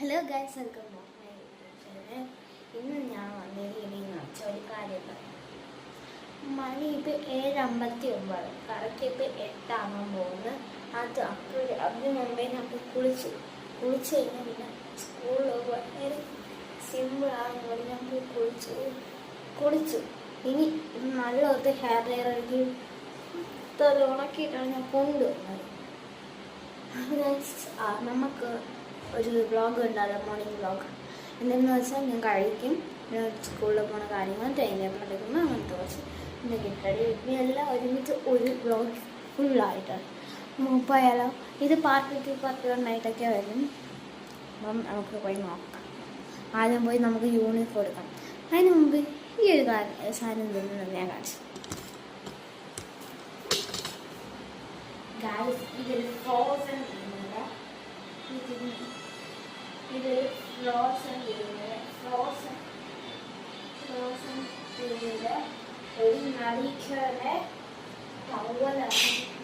Hello guys, welcome back my YouTube channel. ഇന്ന് ഞാൻ വന്നിരിക്കുന്ന ഒരു കാര്യം പറയാം. മണി ഇപ്പോൾ 7:59, കറക്റ്റ് ഇപ്പോൾ 8 പോകുന്നു. അതിന് മുമ്പേ ഞാൻ കുളിച്ച് കഴിഞ്ഞാൽ പിന്നെ സ്കൂളിൽ വളരെ സിമ്പിളാണെന്ന് ഞാൻ കുളിച്ചു. ഇനി നല്ലൊരു ഹെയർ ഇറക്കി തല ഉണക്കിയിട്ടാണ് ഞാൻ കൊണ്ടുവന്നത്. നമുക്ക് ഒരു വ്ളോഗ് ഉണ്ടാകും, മോർണിംഗ് വ്ളോഗ്. എന്തെന്ന് വെച്ചാൽ ഞാൻ കഴിക്കും, സ്കൂളിൽ പോകുന്ന കാര്യങ്ങൾ, ടൈം ടേബിൾ എടുക്കുന്നു, അങ്ങനത്തെ കുറച്ച് റെഡി എല്ലാം ഒരുമിച്ച് ഒരു വ്ളോഗ് ഫുള്ളായിട്ടാണ് പോയാലോ. ഇത് പാർട്ട് 2 പാർട്ട് 1 ആയിട്ടൊക്കെ വരും. അപ്പം നമുക്ക് പോയി നോക്കാം. ആദ്യം പോയി നമുക്ക് യൂണിഫോം എടുക്കാം. അതിന് മുമ്പ് ഈ ഒരു സാധനം തരുന്നത് ഞാൻ കാണിച്ചു. ഇതൊരു ഫ്രോസൺ ഒരു നടിക്കയുടെ ടവലാണ്.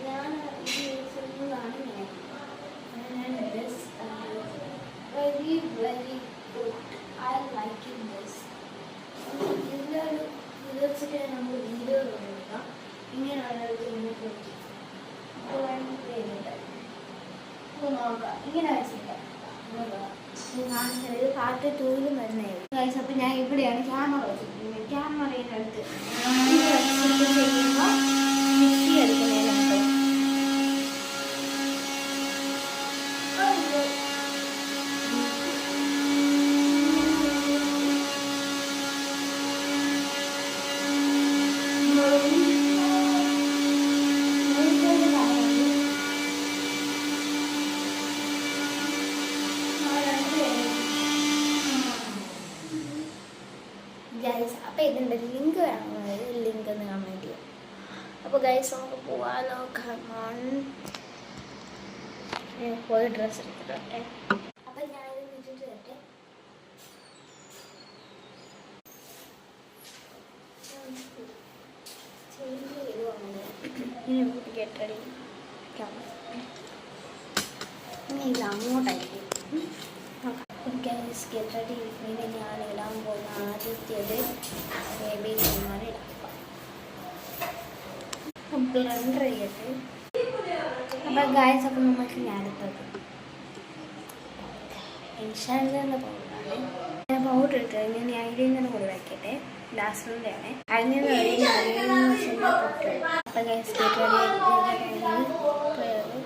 ഞാൻ ഇത് യൂസ് ചെയ്യുന്നതാണ്. Very very good, I like in this. ഇത് വെച്ചിട്ട് നമ്മൾ വീഡിയോ കൊടുക്കാം. ഇങ്ങനെയാണ് നോക്കാം. ഇങ്ങനെ വെച്ചിട്ട് പാർട്ട് 2 വരുന്നതായിരുന്നു. അപ്പം ഞാൻ ഇവിടെയാണ് ക്യാമറ വെച്ചിരിക്കുന്നത്. ക്യാമറയുടെ അടുത്ത് ചെയ്യുമ്പോൾ മിക്സി എടുക്കുന്നതിനകത്ത് ഗൈസ്. അപ്പോൾ ഇതിൻ്റെ ലിങ്ക് വേണമെന്നത് ലിങ്ക് ഒന്ന് കമൻറ്റ് ചെയ്യാം. അപ്പോൾ ഗൈസ് നമുക്ക് പോവാലോ. പോയി ഡ്രസ്സ് എടുത്തിട്ടെ. അപ്പം ഞാനിത് വിളിച്ചിട്ട് വരട്ടെ. ചേഞ്ച് ചെയ്തു വന്നത് ഇനി നമുക്ക് ഗെറ്റ് റെഡി. ഇനി ഇത് അങ്ങോട്ടായിരിക്കും. Guys get ready. പിന്നെ ഞാൻ ഇടാൻ പോകുന്ന ആദ്യത്തേത് ബേബി ലെമൺ ഇടാം. ബ്ലെൻഡർ ചെയ്യട്ടെ. അപ്പം ഗൈസ്, അപ്പം നമുക്ക് ഞാൻ എടുത്തത് ഇൻഷാല്ല പൗഡറാണ്. ഞാൻ പൗഡർ ഇട്ട് ഞാൻ ഐലൈനർ കൂടി വയ്ക്കട്ടെ. ലാസ്റ്റിൻ്റെ ആണ് ഐലൈനർ. അപ്പം ഗൈസ് ഗെറ്റ് റെഡി.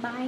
ബൈ.